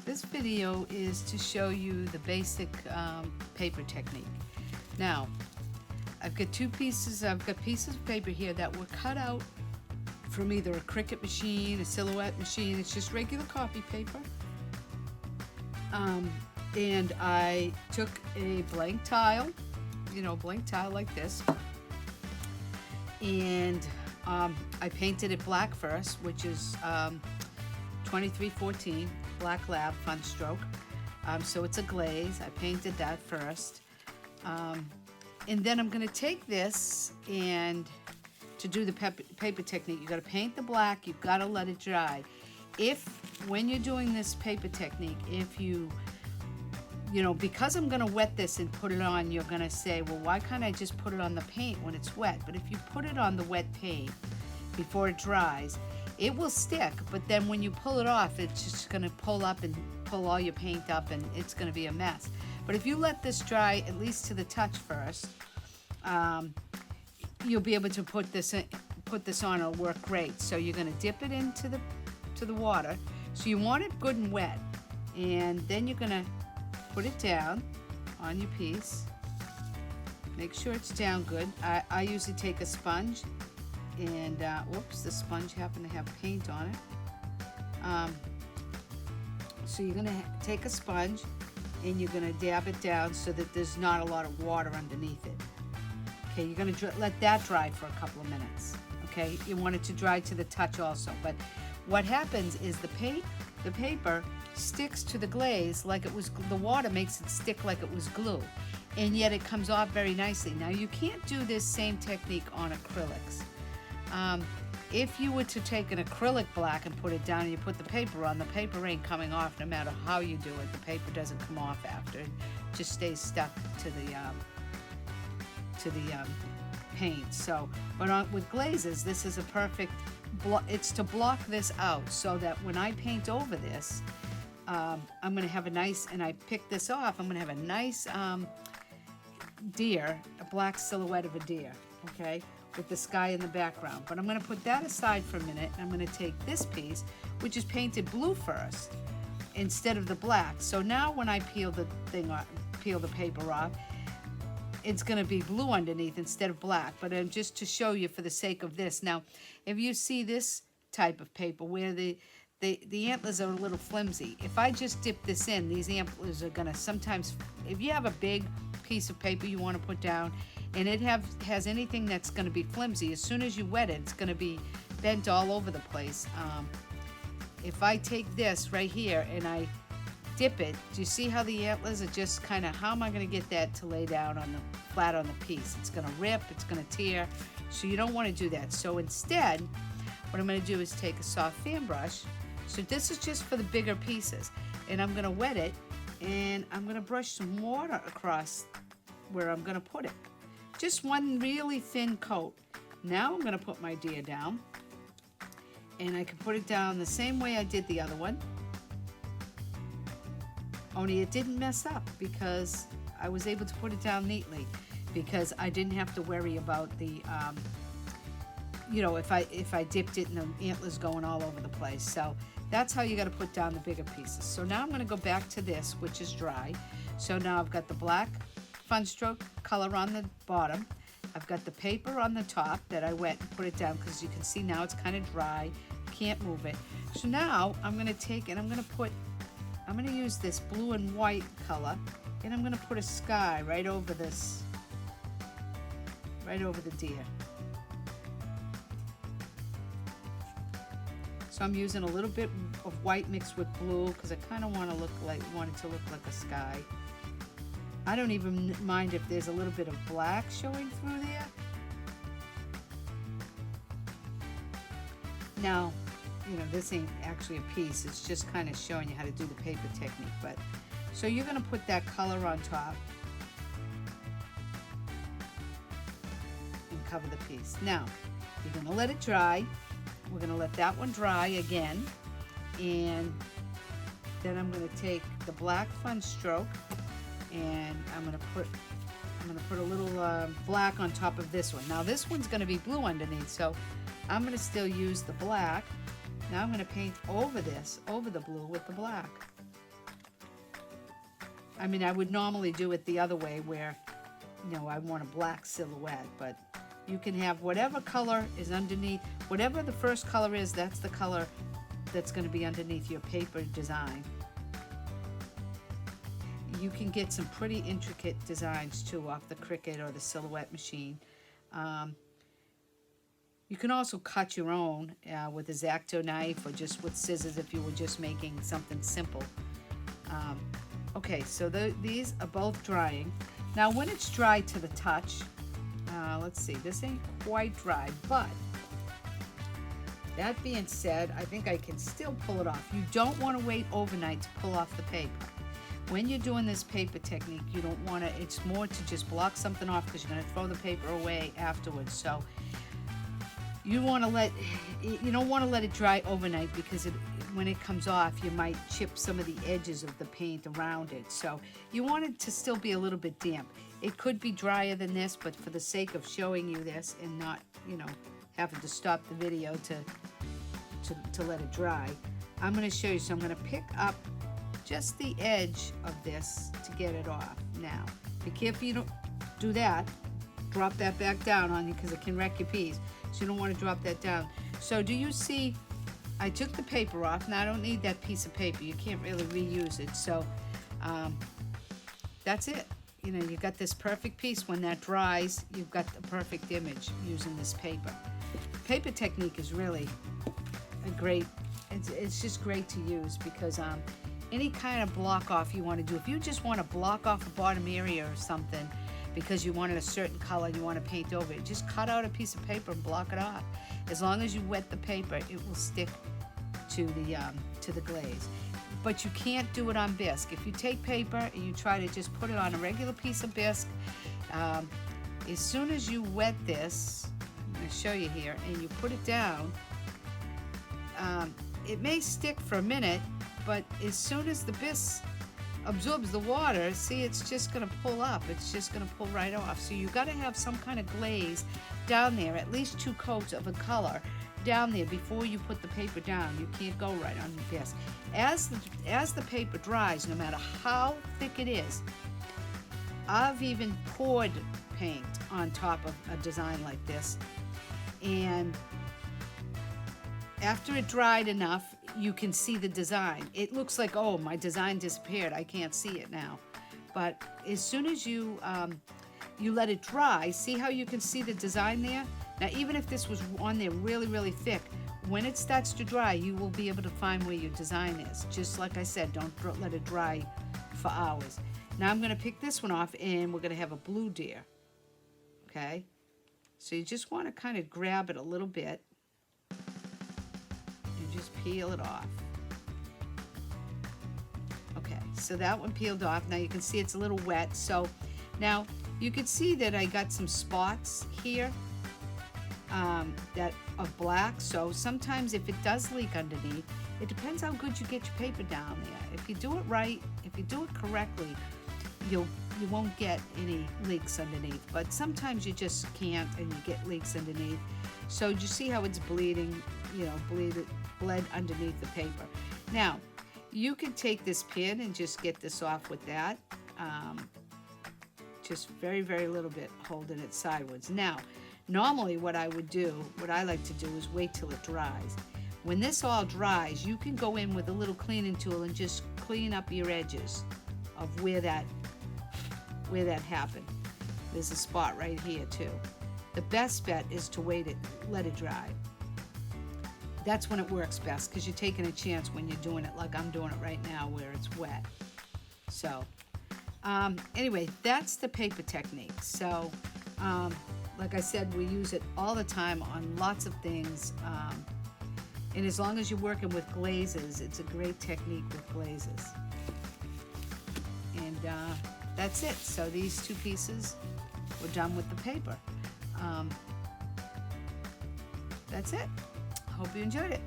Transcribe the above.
This video is to show you the basic paper technique. Now, I've got pieces of paper here that were cut out from either a Cricut machine, a Silhouette machine. It's just regular copy paper. And I took a blank tile, blank tile like this, and I painted it black first, which is 2314 Black Lab Fun Stroke. So it's a glaze. I painted that first. And then I'm going to take this, and to do the paper technique, you've got to paint the black, you've got to let it dry. When you're doing this paper technique, because I'm going to wet this and put it on, you're going to say, well, why can't I just put it on the paint when it's wet? But if you put it on the wet paint before it dries, it will stick, but then when you pull it off, it's just going to pull up and pull all your paint up, and it's going to be a mess. But if you let this dry at least to the touch first, you'll be able to put this on. It'll work great. So you're going to dip it into the water. So you want it good and wet, and then you're going to put it down on your piece. Make sure it's down good. I usually take a sponge, and whoops, the sponge happened to have paint on it. So you're going to take a sponge, and you're going to dab it down so that there's not a lot of water underneath it. Okay, you're going to let that dry for a couple of minutes. Okay, you want it to dry to the touch also. But what happens is the paper sticks to the glaze like it was, the water makes it stick like it was glue, and yet it comes off very nicely. Now you can't do this same technique on acrylics. If you were to take an acrylic black and put it down and you put the paper on, the paper ain't coming off no matter how you do it. The paper doesn't come off after. It just stays stuck to the paint. So, but with glazes, this is a perfect, it's to block this out so that when I paint over this, I'm going to have a nice, and I pick this off, I'm going to have a nice deer, a black silhouette of a deer, okay, with the sky in the background. But I'm going to put that aside for a minute, and I'm going to take this piece, which is painted blue first, instead of the black. So now when I peel the paper off, it's going to be blue underneath instead of black. But just to show you for the sake of this. Now, if you see this type of paper where the antlers are a little flimsy, if I just dip this in, these antlers are going to sometimes, if you have a big piece of paper you want to put down, and it has anything that's going to be flimsy, as soon as you wet it, it's going to be bent all over the place. If I take this right here and I dip it, do you see how the antlers are just kind of, how am I going to get that to lay down flat on the piece? It's going to rip, it's going to tear, so you don't want to do that. So instead, what I'm going to do is take a soft fan brush. So this is just for the bigger pieces, and I'm going to wet it, and I'm going to brush some water across where I'm going to put it. Just one really thin coat. Now I'm going to put my deer down, and I can put it down the same way I did the other one, only it didn't mess up because I was able to put it down neatly, because I didn't have to worry about the if I dipped it and the antlers going all over the place. So that's how you got to put down the bigger pieces. So now I'm going to go back to this, which is dry. So now I've got the black Fun Stroke color on the bottom. I've got the paper on the top that I wet and put it down, because you can see now it's kind of dry. Can't move it. So now I'm going to take and I'm going to use this blue and white color, and I'm going to put a sky right over this, right over the deer. So I'm using a little bit of white mixed with blue, because I kind of want it to look like a sky. I don't even mind if there's a little bit of black showing through there. Now, this ain't actually a piece, it's just kind of showing you how to do the paper technique. But so you're going to put that color on top and cover the piece. Now, you're going to let it dry. We're going to let that one dry again, and then I'm going to take the black Fun Stroke, and I'm going to put a little black on top of this one. Now this one's going to be blue underneath, so I'm going to still use the black. Now I'm going to paint over this, over the blue with the black. I mean, I would normally do it the other way where, you know, I want a black silhouette, but you can have whatever color is underneath, whatever the first color is, that's the color that's going to be underneath your paper design. You can get some pretty intricate designs too off the Cricut or the Silhouette machine. You can also cut your own with a X-Acto knife or just with scissors if you were just making something simple. Okay, so these are both drying. Now when it's dry to the touch, let's see, this ain't quite dry, but that being said, I think I can still pull it off. You don't want to wait overnight to pull off the paper. When you're doing this paper technique, you don't want to, it's more to just block something off because you're going to throw the paper away afterwards. So you want to you don't want to let it dry overnight because when it comes off, you might chip some of the edges of the paint around it. So you want it to still be a little bit damp. It could be drier than this, but for the sake of showing you this and not, you know, having to stop the video to let it dry, I'm going to show you. So I'm going to pick up just the edge of this to get it off. Now, be careful you don't do that. Drop that back down on you because it can wreck your piece. So you don't want to drop that down. So do you see, I took the paper off. Now I don't need that piece of paper. You can't really reuse it. So that's it. You know, you got this perfect piece. When that dries, you've got the perfect image using this paper. Paper technique is really a great, it's just great to use because any kind of block off you want to do. If you just want to block off a bottom area or something because you wanted a certain color and you want to paint over it, just cut out a piece of paper and block it off. As long as you wet the paper, it will stick to the glaze. But you can't do it on bisque. If you take paper and you try to just put it on a regular piece of bisque, as soon as you wet this, I'm going to show you here, and you put it down, it may stick for a minute, but as soon as the bisque absorbs the water, see, it's just going to pull up. It's just going to pull right off. So you got to have some kind of glaze down there, at least 2 coats of a color down there before you put the paper down. You can't go right on the bisque. As the paper dries, no matter how thick it is, I've even poured paint on top of a design like this, and after it dried enough, you can see the design. It looks like, oh, my design disappeared. I can't see it now. But as soon as you let it dry, see how you can see the design there? Now, even if this was on there really, really thick, when it starts to dry, you will be able to find where your design is. Just like I said, don't let it dry for hours. Now I'm going to pick this one off, and we're going to have a blue deer. Okay? So you just want to kind of grab it a little bit. Just peel it off. Okay, so that one peeled off. Now you can see it's a little wet. So now you can see that I got some spots here that are black. So sometimes if it does leak underneath, it depends how good you get your paper down there. If you do it right, if you do it correctly, you won't get any leaks underneath. But sometimes you just can't, and you get leaks underneath. So you see how it's bleeding, you know, bled underneath the paper. Now, you can take this pin and just get this off with that. Just very, very little bit, holding it sideways. Now, normally what I like to do is wait till it dries. When this all dries, you can go in with a little cleaning tool and just clean up your edges of where that happened. There's a spot right here too. The best bet is to let it dry. That's when it works best, because you're taking a chance when you're doing it like I'm doing it right now where it's wet. So anyway, that's the paper technique. So like I said, we use it all the time on lots of things, and as long as you're working with glazes, it's a great technique with glazes. And that's it. So these 2 pieces, we're done with the paper. That's it. Hope you enjoyed it.